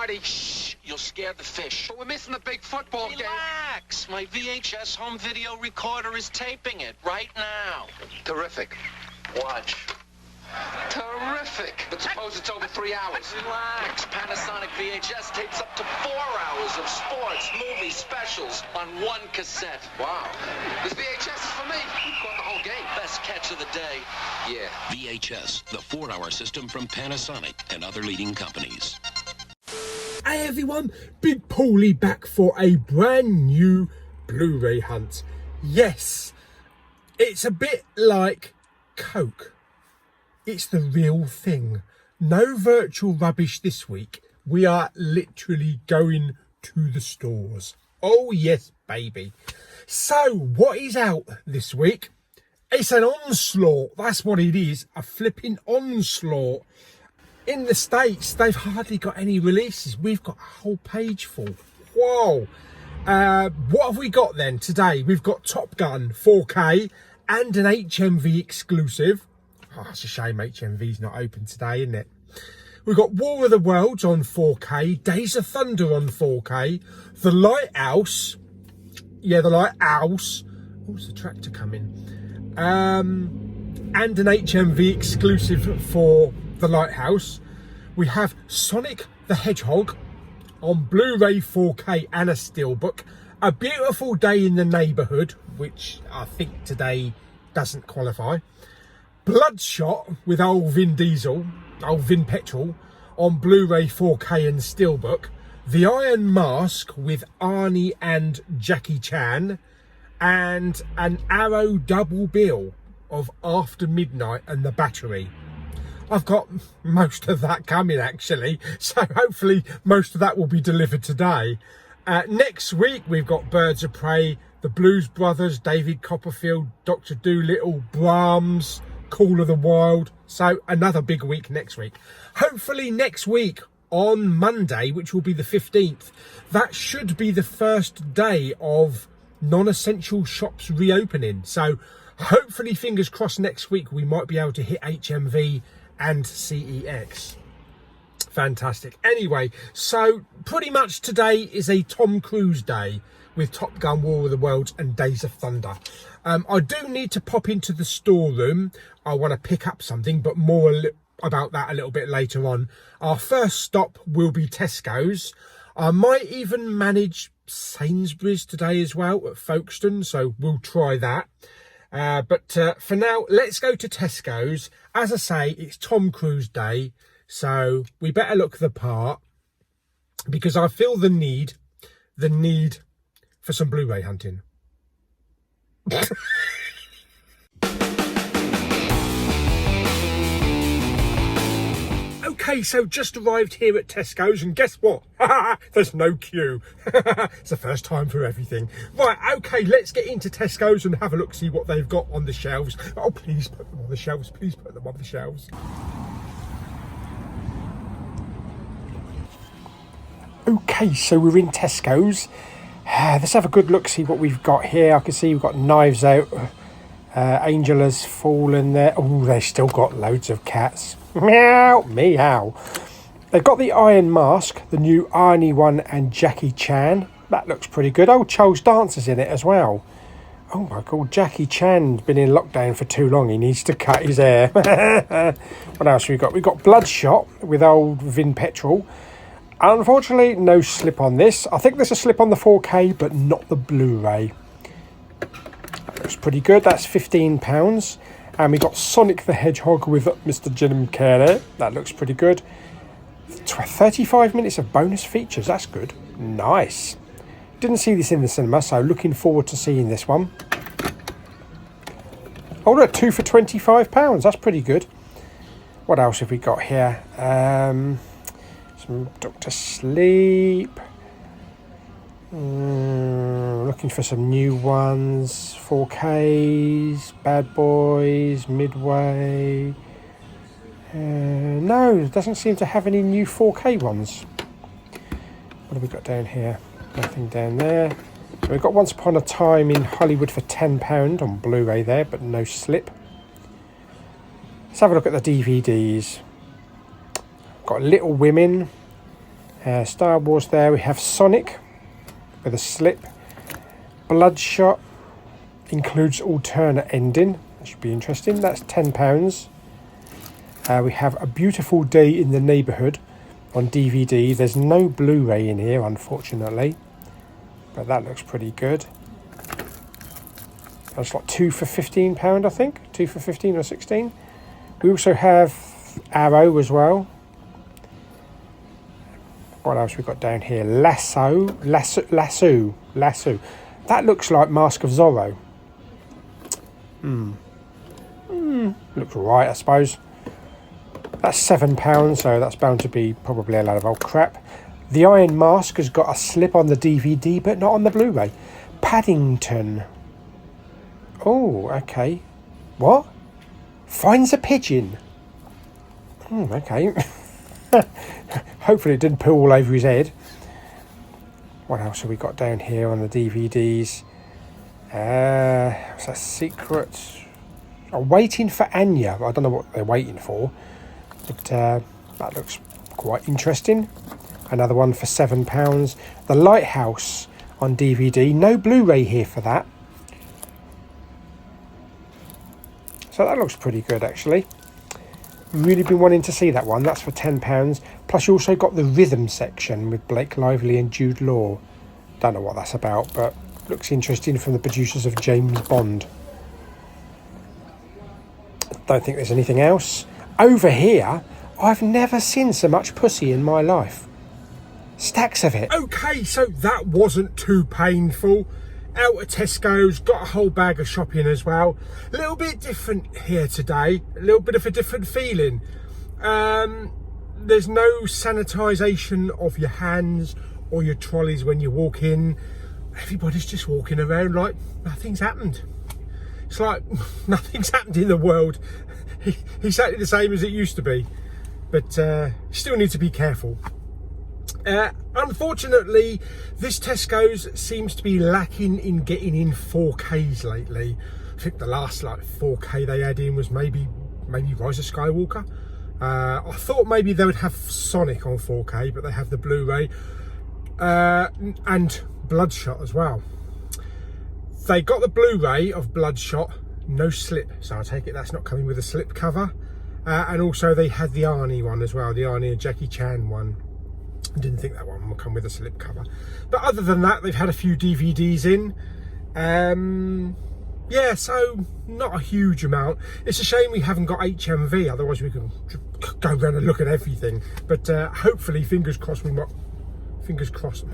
party. Shh, you'll scare the fish. But we're missing the big football game. Relax. My VHS home video recorder is taping it right now. Terrific. Watch. Terrific. But suppose it's over 3 hours. Relax. Panasonic VHS tapes up to 4 hours of sports, movies, specials on one cassette. Wow. This VHS is for me. We caught the whole game. Best catch of the day. Yeah. VHS, the 4-hour system from Panasonic and other leading companies. Hey everyone, Big Pauly back for a brand new Blu-ray hunt. Yes, it's a bit like Coke. It's the real thing. No virtual rubbish this week. We are literally going to the stores. Oh yes, baby. So, what is out this week? It's an onslaught. That's what it is. A flipping onslaught. In the States, they've hardly got any releases. We've got a whole page full. Whoa. What have we got then today? We've got Top Gun 4K and an HMV exclusive. Oh, it's a shame HMV's not open today, isn't it? We've got War of the Worlds on 4K, Days of Thunder on 4K, The Lighthouse. Yeah, The Lighthouse. What's the tractor coming? And an HMV exclusive for The Lighthouse. We have Sonic the Hedgehog on Blu-ray 4K and a steelbook. A Beautiful Day in the Neighbourhood, which I think today doesn't qualify. Bloodshot with old Vin Diesel, old Vin Petrol, on Blu-ray 4K and steelbook. The Iron Mask with Arnie and Jackie Chan, and an Arrow double bill of After Midnight and The Battery. I've got most of that coming actually, so hopefully most of that will be delivered today. Next week we've got Birds of Prey, The Blues Brothers, David Copperfield, Dr. Dolittle, Brahms, Call of the Wild. So another big week next week. Hopefully next week on Monday, which will be the 15th, that should be the first day of non-essential shops reopening. So hopefully, fingers crossed, next week we might be able to hit HMV and CEX. Fantastic. Anyway, so pretty much today is a Tom Cruise day with Top Gun, War of the Worlds and Days of Thunder. I do need to pop into the storeroom. I want to pick up something, but more about that a little bit later on. Our first stop will be Tesco's. I might even manage Sainsbury's today as well at Folkestone, so we'll try that. But for now, let's go to Tesco's. As I say, it's Tom Cruise Day, so we better look the part because I feel the need for some Blu-ray hunting. Okay, so just arrived here at Tesco's and guess what? There's no queue. It's the first time for everything. Right, okay, let's get into Tesco's and have a look, see what they've got on the shelves. Oh, please put them on the shelves. Please put them on the shelves. Okay, so we're in Tesco's. Let's have a good look, see what we've got here. I can see we've got Knives Out. Angel has fallen there. Oh, they've still got loads of cats. Meow, meow. They've got the Iron Mask, the new Arnie one, and Jackie Chan. That looks pretty good. Oh, Charles Dancer's in it as well. Oh my God, Jackie Chan's been in lockdown for too long. He needs to cut his hair. What else have we got? We've got Bloodshot with old Vin Petrol. Unfortunately, no slip on this. I think there's a slip on the 4K, but not the Blu-ray. That looks pretty good. That's £15. And we got Sonic the Hedgehog with Mr. Jim Carrey. That looks pretty good. 35 minutes of bonus features. That's good. Nice. Didn't see this in the cinema, so looking forward to seeing this one. Oh, look, 2 for £25. That's pretty good. What else have we got here? Some Dr. Sleep. Looking for some new ones. 4Ks, Bad Boys, Midway. No, it doesn't seem to have any new 4K ones. What have we got down here? Nothing down there. So we've got Once Upon a Time in Hollywood for £10 on Blu-ray there, but no slip. Let's have a look at the DVDs. Got Little Women, Star Wars there. We have Sonic with a slip. Bloodshot includes alternate ending. That should be interesting. That's £10. We have A Beautiful Day in the Neighbourhood on DVD. There's no Blu-ray in here, unfortunately, but that looks pretty good. That's like 2 for £15, I think. 2 for 15 or 16. We also have Arrow as well. What else we got down here? Lasso. That looks like Mask of Zorro. Looks alright, I suppose. That's £7, so that's bound to be probably a load of old crap. The Iron Mask has got a slip on the DVD, but not on the Blu-ray. Paddington. Oh, okay. What? Finds a pigeon. Okay. Hopefully it didn't poo all over his head. What else have we got down here on the DVDs? What's that? Secret? I'm waiting for Anya. I don't know what they're waiting for, but that looks quite interesting. Another one for £7. The Lighthouse on DVD. No Blu-ray here for that. So that looks pretty good, actually. Really been wanting to see that one. That's for £10. Plus you also got the rhythm section with Blake Lively and Jude Law. Don't know what that's about, but looks interesting, from the producers of James Bond. Don't think there's anything else. Over here, I've never seen so much pussy in my life. Stacks of it. Okay, so that wasn't too painful. Out at Tesco's, got a whole bag of shopping as well. A little bit different here today, a little bit of a different feeling. There's no sanitisation of your hands or your trolleys when you walk in. Everybody's just walking around like nothing's happened. It's like nothing's happened in the world. Exactly the same as it used to be. But still need to be careful. Unfortunately, this Tesco's seems to be lacking in getting in 4Ks lately. I think the last 4K they had in was maybe Rise of Skywalker. I thought maybe they would have Sonic on 4K, but they have the Blu-ray and Bloodshot as well. They got the Blu-ray of Bloodshot, no slip, so I take it that's not coming with a slip cover. And also they had the Arnie one as well, the Arnie and Jackie Chan one. I didn't think that one would come with a slip cover. But other than that, they've had a few DVDs in. Yeah, so not a huge amount. It's a shame we haven't got HMV, otherwise we can go around and look at everything. But hopefully, fingers crossed, fingers crossed.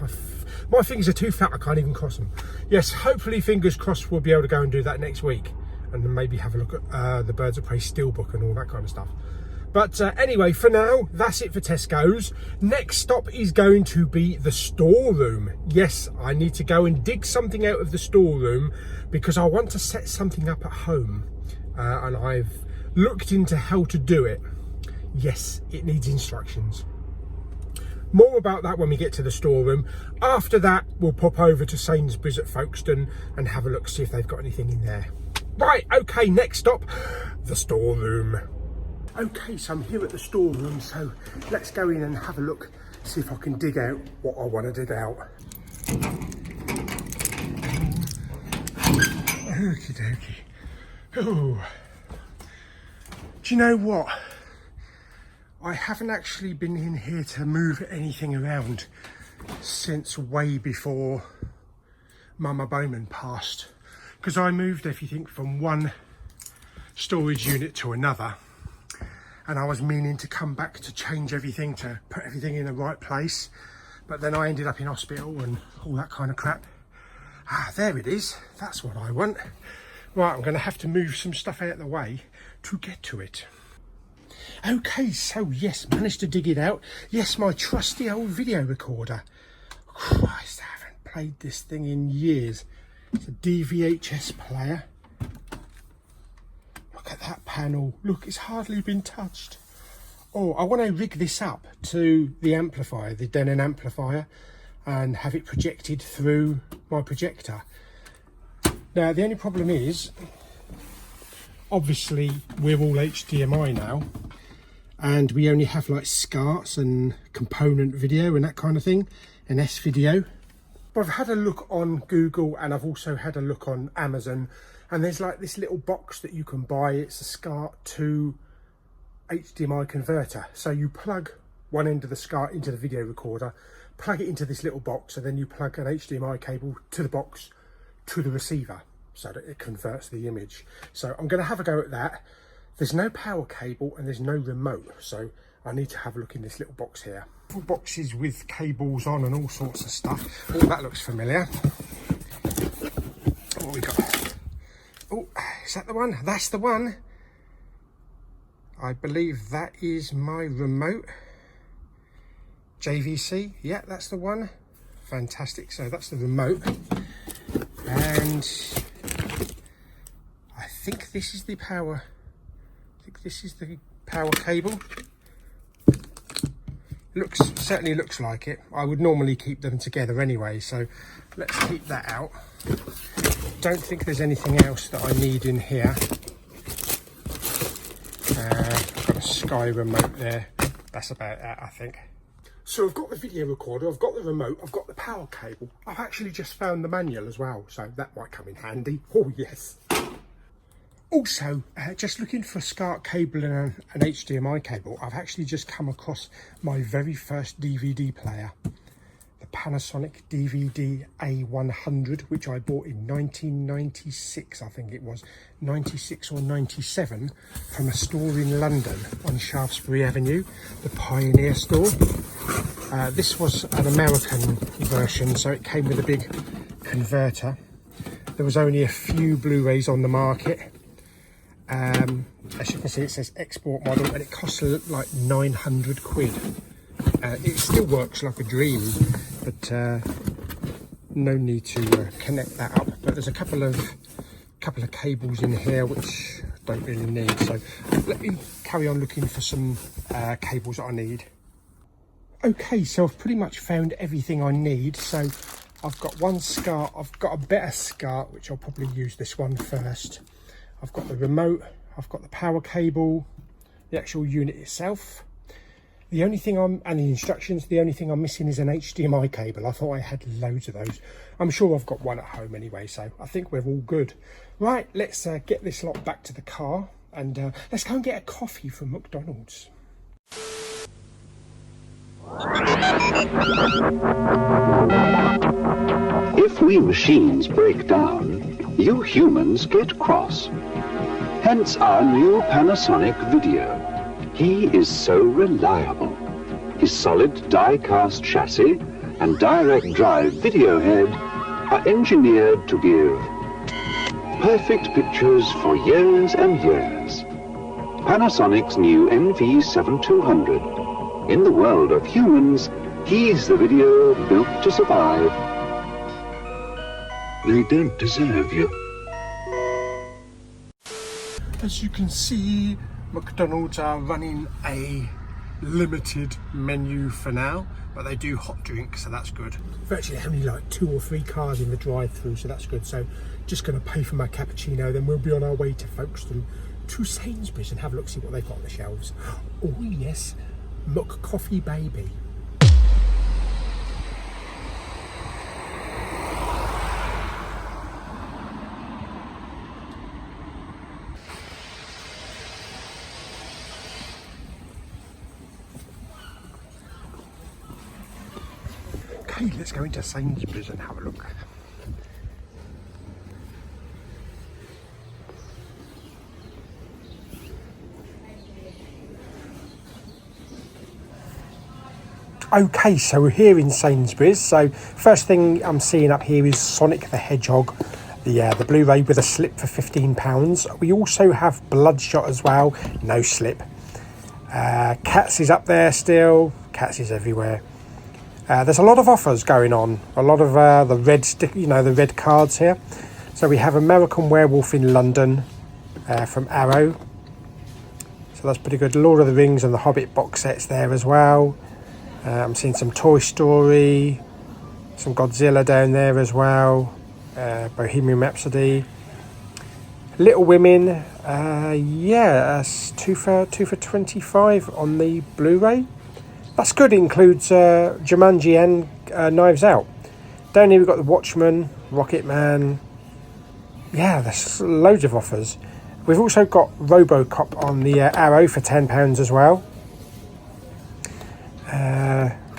My fingers are too fat, I can't even cross them. Yes, hopefully, fingers crossed, we'll be able to go and do that next week. And then maybe have a look at the Birds of Prey Steelbook and all that kind of stuff. But anyway, for now, that's it for Tesco's. Next stop is going to be the storeroom. Yes, I need to go and dig something out of the storeroom because I want to set something up at home. And I've looked into how to do it. Yes, it needs instructions. More about that when we get to the storeroom. After that, we'll pop over to Sainsbury's at Folkestone and have a look, see if they've got anything in there. Right, okay, next stop, the storeroom. Okay, so I'm here at the storeroom, so let's go in and have a look, see if I can dig out what I want to dig out. Okie dokie. Oh. Do you know what? I haven't actually been in here to move anything around since way before Mama Bowman passed. Because I moved everything from one storage unit to another. And I was meaning to come back to change everything, to put everything in the right place. But then I ended up in hospital and all that kind of crap. Ah, there it is. That's what I want. Right, I'm going to have to move some stuff out of the way to get to it. Okay, so yes, managed to dig it out. Yes, my trusty old video recorder. Christ, I haven't played this thing in years. It's a VHS player. Look at that panel. Look, it's hardly been touched. Oh, I want to rig this up to the amplifier, the Denon amplifier, and have it projected through my projector. Now, the only problem is, obviously, we're all HDMI now. and we only have like SCARTs and component video and that kind of thing, and S-video. But I've had a look on Google and I've also had a look on Amazon, and there's like this little box that you can buy. It's a SCART to HDMI converter. So you plug one end of the SCART into the video recorder, plug it into this little box, and then you plug an HDMI cable to the box to the receiver so that it converts the image. So I'm going to have a go at that. There's no power cable and there's no remote, so I need to have a look in this little box here. Boxes with cables on and all sorts of stuff. Oh, that looks familiar. What we got? Oh, is that the one? That's the one. I believe that is my remote. JVC, yeah, that's the one. Fantastic. So that's the remote, and I think this is the power. I think this is the power cable. Certainly looks like it. I would normally keep them together anyway, so let's keep that out. Don't think there's anything else that I need in here. I've got a Sky remote there. That's about that, I think. So I've got the video recorder, I've got the remote, I've got the power cable. I've actually just found the manual as well, so that might come in handy. Oh yes. Also, just looking for a SCART cable and an HDMI cable, I've actually just come across my very first DVD player. The Panasonic DVD A100, which I bought in 1996, I think it was, 96 or 97, from a store in London on Shaftesbury Avenue, the Pioneer store. This was an American version, so it came with a big converter. There was only a few Blu-rays on the market. As you can see, it says export model, and it costs like 900 quid. It still works like a dream, but no need to connect that up. But there's a couple of cables in here which I don't really need, so let me carry on looking for some cables that I need. Okay, so I've pretty much found everything I need. So I've got one SCART, I've got a better SCART, which I'll probably use this one first. I've got the remote, I've got the power cable, the actual unit itself. The only thing and the instructions, the only thing I'm missing is an HDMI cable. I thought I had loads of those. I'm sure I've got one at home anyway, so I think we're all good. Right, let's get this lot back to the car, and let's go and get a coffee from McDonald's. If we machines break down, you humans get cross. Hence our new Panasonic Video. He is so reliable. His solid die-cast chassis and direct drive video head are engineered to give perfect pictures for years and years. Panasonic's new NV7200. In the world of humans, he's the video built to survive. They don't deserve you. As you can see, McDonald's are running a limited menu for now, but they do hot drinks, so that's good. Virtually only like 2 or 3 cars in the drive-through, so that's good. So just going to pay for my cappuccino, then we'll be on our way to Folkestone to Sainsbury's and have a look, see what they've got on the shelves. Oh yes, McCoffee baby. Okay, let's go into Sainsbury's and have a look. Okay, so we're here in Sainsbury's. So first thing I'm seeing up here is Sonic the Hedgehog, the Blu-ray with a slip for £15. We also have Bloodshot as well, no slip. Cats is up there still. Cats is everywhere. There's a lot of offers going on. A lot of the red the red cards here. So we have American Werewolf in London from Arrow. So that's pretty good. Lord of the Rings and the Hobbit box sets there as well. I'm seeing some Toy Story, some Godzilla down there as well, Bohemian Rhapsody. Little Women, yeah, that's two for 25 on the Blu-ray. That's good. It includes Jumanji and Knives Out. Down here we've got The Watchmen, Rocket Man. Yeah, there's loads of offers. We've also got RoboCop on the Arrow for £10 as well.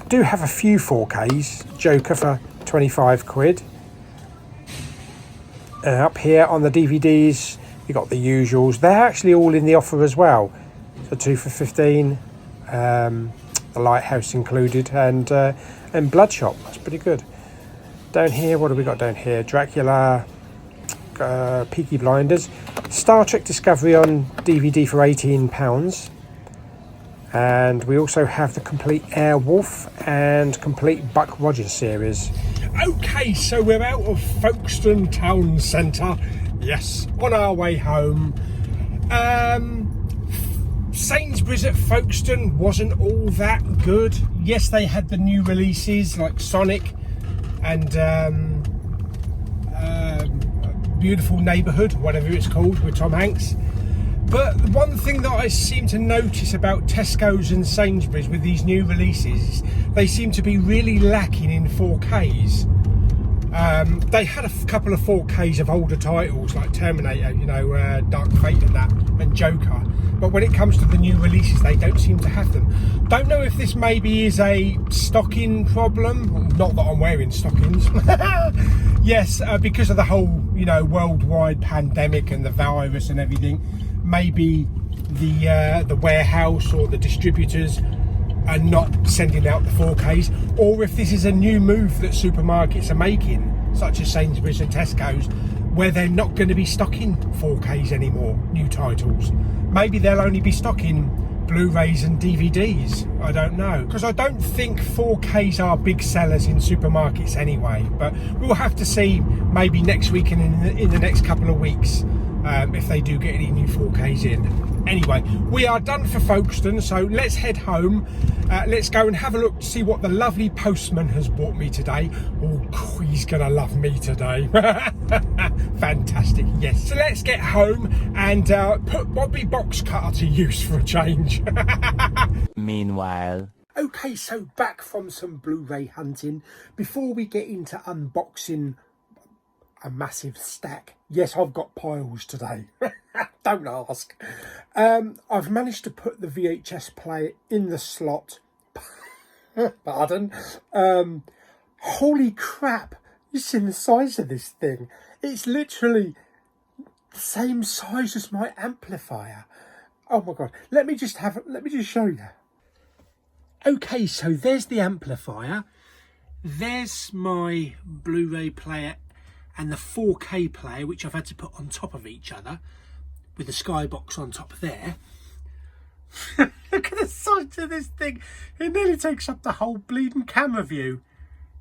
Do have a few 4Ks. Joker for 25 quid. Up here on the DVDs, you got the usuals. They're actually all in the offer as well. So 2 for 15. The Lighthouse included, and Bloodshot. That's pretty good. Down here, what have we got down here? Dracula, Peaky Blinders, Star Trek Discovery on DVD for £18, and we also have the complete Airwolf and complete Buck Rogers series. Okay, so we're out of Folkestone Town Centre. Yes, on our way home. Sainsbury's at Folkestone wasn't all that good. Yes, they had the new releases like Sonic and Beautiful Neighbourhood, whatever it's called, with Tom Hanks. But one thing that I seem to notice about Tesco's and Sainsbury's with these new releases, they seem to be really lacking in 4Ks. They had a couple of 4Ks of older titles like Terminator, you know, Dark Fate and that, and Joker. But when it comes to the new releases, they don't seem to have them. Don't know if this maybe is a stocking problem. Not that I'm wearing stockings. Yes, because of the whole, you know, worldwide pandemic and the virus and everything. Maybe the warehouse or the distributors are not sending out the 4Ks. Or if this is a new move that supermarkets are making, such as Sainsbury's and Tesco's, where they're not going to be stocking 4Ks anymore, new titles. Maybe they'll only be stocking Blu-rays and DVDs. I don't know, because I don't think 4Ks are big sellers in supermarkets anyway. But we'll have to see maybe next week and in the next couple of weeks if they do get any new 4Ks in. Anyway, we are done for Folkestone, so let's head home. Let's go and have a look to see what the lovely postman has brought me today. Oh, he's gonna love me today. Fantastic, yes. So let's get home and put Bobby Box Cutter to use for a change. Meanwhile. Okay, so back from some Blu-ray hunting. Before we get into unboxing a massive stack. Yes, I've got piles today. Don't ask. I've managed to put the VHS player in the slot. Pardon. Holy crap. You've seen the size of this thing. It's literally the same size as my amplifier. Oh my God. Let me just show you. Okay, so there's the amplifier. There's my Blu-ray player and the 4K player, which I've had to put on top of each other with the skybox on top there. Look at the size of this thing. It nearly takes up the whole bleeding camera view.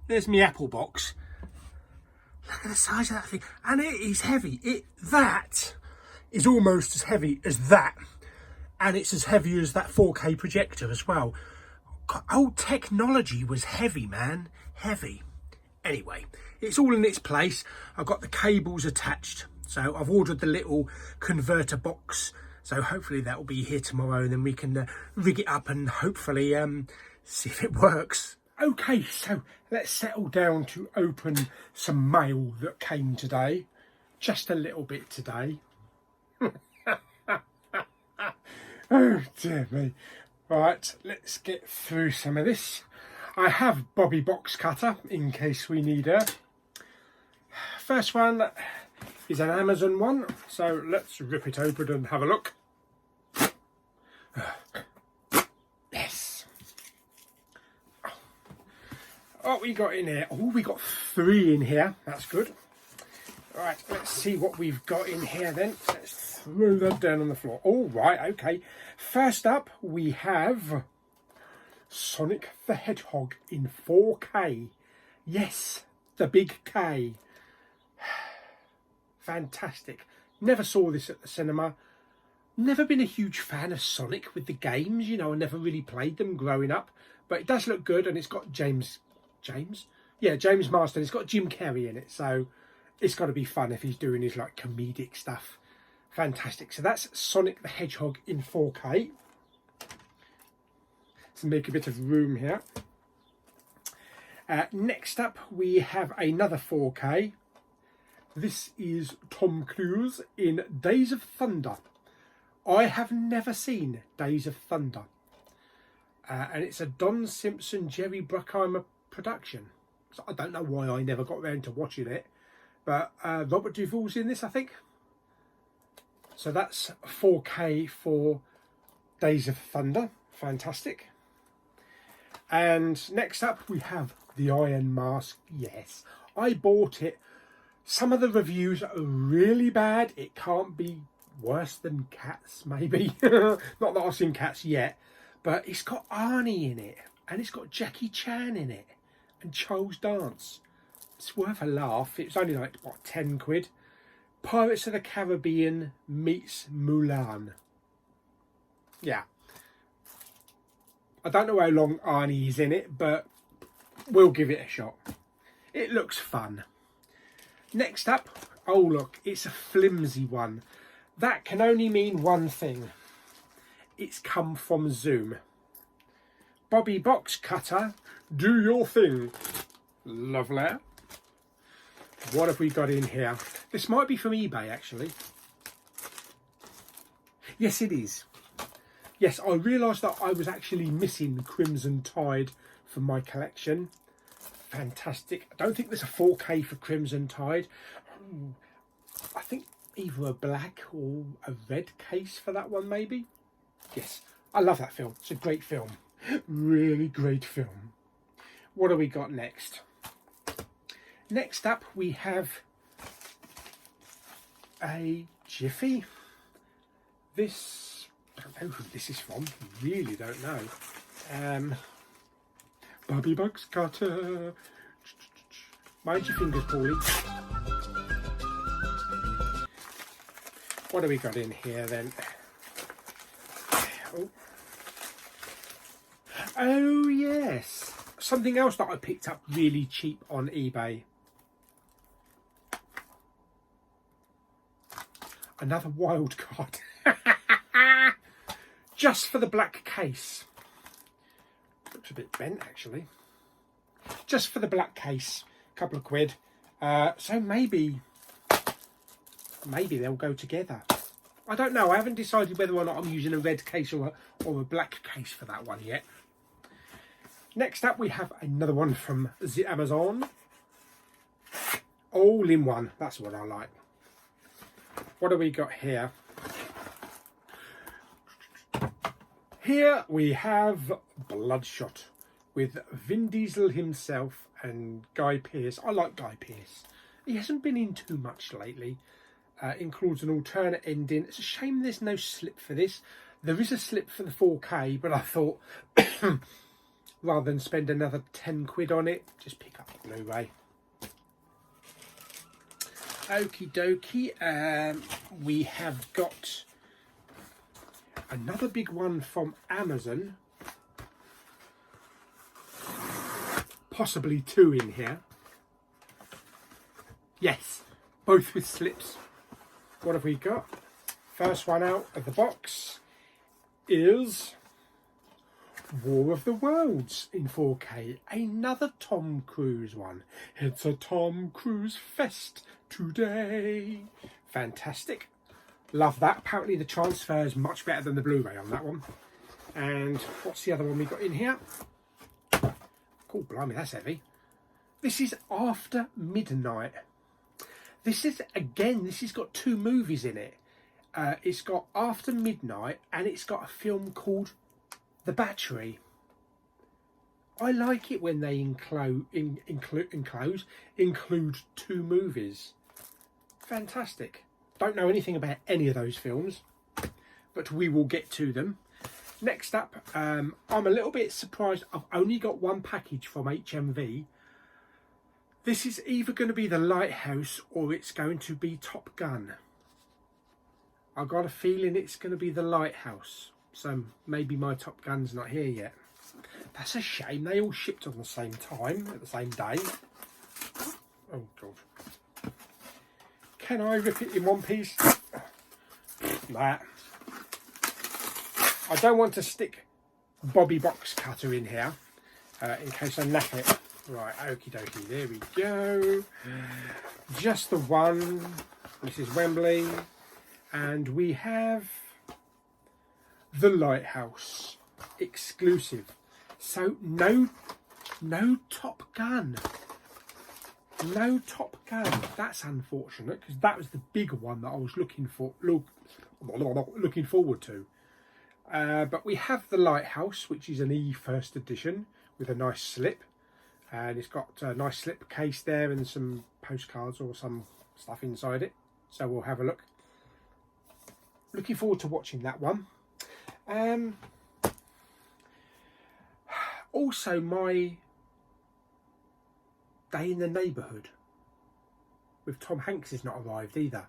There's my Apple box. Look at the size of that thing. And it is heavy. That is almost as heavy as that. And it's as heavy as that 4K projector as well. God, old technology was heavy, man. Heavy. Anyway, it's all in its place. I've got the cables attached. So I've ordered the little converter box. So hopefully that will be here tomorrow, and then we can rig it up and hopefully see if it works. Okay, so let's settle down to open some mail that came today. Just a little bit today. Oh dear me. Right, let's get through some of this. I have Bobby Box Cutter in case we need her. First one is an Amazon one, so let's rip it open and have a look. Yes. What we got in here? Oh, we got 3 in here. That's good. Right, let's see what we've got in here then. Let's throw that down on the floor. All right, okay. First up, we have Sonic the Hedgehog in 4K. Yes, the big K. Fantastic. Never saw this at the cinema. Never been a huge fan of Sonic with the games. You know, I never really played them growing up. But it does look good, and it's got James Marsden. It's got Jim Carrey in it, so it's got to be fun if he's doing his like comedic stuff. Fantastic. So that's Sonic the Hedgehog in 4K. Let's make a bit of room here. Next up, we have another 4K. This is Tom Cruise in Days of Thunder. I have never seen Days of Thunder. And it's a Don Simpson, Jerry Bruckheimer production. So I don't know why I never got around to watching it. But Robert Duvall's in this, I think. So that's 4K for Days of Thunder. Fantastic. And next up we have the Iron Mask. Yes, I bought it. Some of the reviews are really bad. It can't be worse than Cats, maybe. Not that I've seen Cats yet. But it's got Arnie in it. And it's got Jackie Chan in it. And Charles Dance. It's worth a laugh. It's only like, what, 10 quid? Pirates of the Caribbean meets Mulan. Yeah. I don't know how long Arnie is in it, but we'll give it a shot. It looks fun. Next up, oh look, it's a flimsy one. That can only mean one thing. It's come from Zoom. Bobby Box Cutter, do your thing. Lovely. What have we got in here? This might be from eBay, actually. Yes, it is. Yes, I realised that I was actually missing Crimson Tide from my collection. Fantastic. I don't think there's a 4K for Crimson Tide. I think either a black or a red case for that one, maybe. Yes, I love that film. It's a great film. Really great film. What do we got next? Next up, we have a Jiffy. This, I don't know who this is from. Really don't know. Bobby Box Cutter. Mind your fingers, Paulie. What do we got in here then? Oh yes. Something else that I picked up really cheap on eBay. Another wild card. Just for the black case. Looks a bit bent actually. Just for the black case. A couple of quid. So maybe they'll go together. I don't know. I haven't decided whether or not I'm using a red case or a black case for that one yet. Next up we have another one from the Amazon. All in one. That's what I like. What do we got here? Here we have Bloodshot with Vin Diesel himself and Guy Pearce. I like Guy Pearce. He hasn't been in too much lately. Includes an alternate ending. It's a shame there's no slip for this. There is a slip for the 4K, but I thought rather than spend another 10 quid on it, just pick up the Blu-ray. Okie dokie. We have got another big one from Amazon. Possibly two in here. Yes, both with slips. What have we got? First one out of the box is War of the Worlds in 4K. Another Tom Cruise one. It's a Tom Cruise fest today. Fantastic. Love that. Apparently the transfer is much better than the Blu-ray on that one. And what's the other one we got in here? Oh, blimey, that's heavy. This is After Midnight. This is, again, this has got two movies in it. It's got After Midnight and it's got a film called The Battery. I like it when they include two movies. Fantastic. Don't know anything about any of those films, but we will get to them. Next up, I'm a little bit surprised. I've only got one package from HMV. This is either going to be the Lighthouse or it's going to be Top Gun. I've got a feeling it's going to be the Lighthouse. So maybe my Top Gun's not here yet. That's a shame. They all shipped on the same time, at the same day. Oh, God. Can I rip it in one piece? that. I don't want to stick Bobby box cutter in here in case I knack it. Right, okie dokie, there we go. Just the one. This is Wembley. And we have the Lighthouse exclusive. So no Top Gun. No Top Gun. That's unfortunate because that was the bigger one that I was looking forward to. But we have the Lighthouse, which is an first edition with a nice slip, and it's got a nice slip case there and some postcards or some stuff inside it. So we'll have a look. Looking forward to watching that one. Also, my Day in the Neighbourhood with Tom Hanks is not arrived either.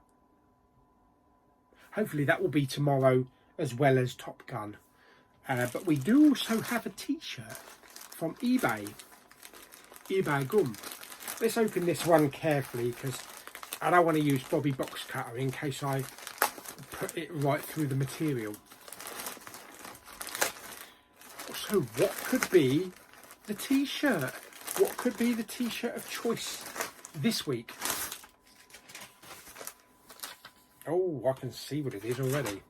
Hopefully that will be tomorrow as well as Top Gun. But we do also have a t-shirt from eBay Gum. Let's open this one carefully because I don't want to use Bobby box cutter in case I put it right through the material. So what could be the t-shirt? What could be the t-shirt of choice this week? Oh, I can see what it is already.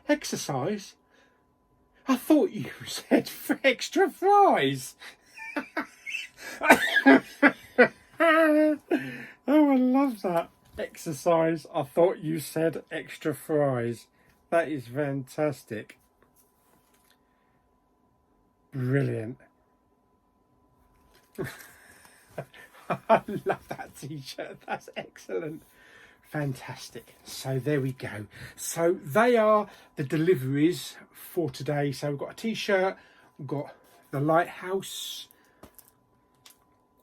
Exercise? I thought you said for extra fries. Oh, I love that. Exercise. I thought you said extra fries. That is fantastic. Brilliant. I love that t-shirt. That's excellent. Fantastic. So there we go. So they are the deliveries for today. So we've got a t-shirt, we've got the Lighthouse,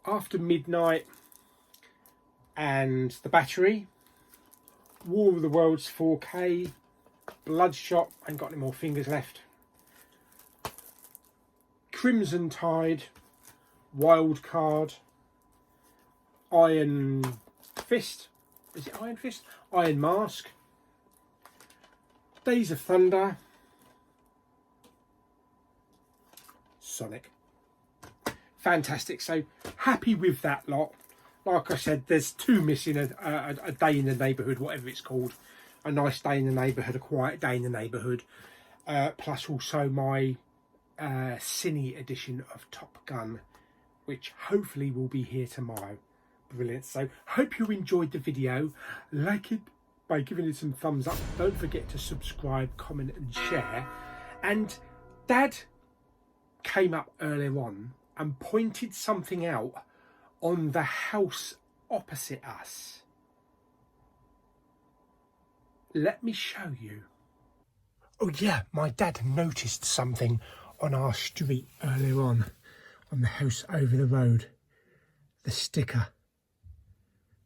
After Midnight, and the Battery, War of the Worlds 4K, Bloodshot, ain't got any more fingers left, Crimson Tide, Wild Card, Iron Fist, is it Iron Fist? Iron Mask, Days of Thunder, Sonic. Fantastic. So happy with that lot. Like I said, there's two missing, a Day in the Neighbourhood, whatever it's called. A nice day in the neighbourhood, a quiet day in the neighbourhood. Plus also my cine edition of Top Gun, which hopefully will be here tomorrow. Brilliant. So hope you enjoyed the video. Like it by giving it some thumbs up. Don't forget to subscribe, comment and share. And Dad came up earlier on and pointed something out on the house opposite us. Let me show you. Oh yeah, my dad noticed something on our street earlier on the house over the road. The sticker.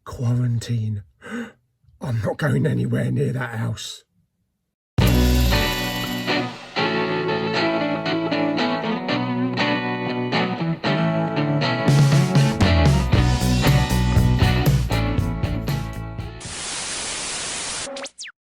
Quarantine. I'm not going anywhere near that house.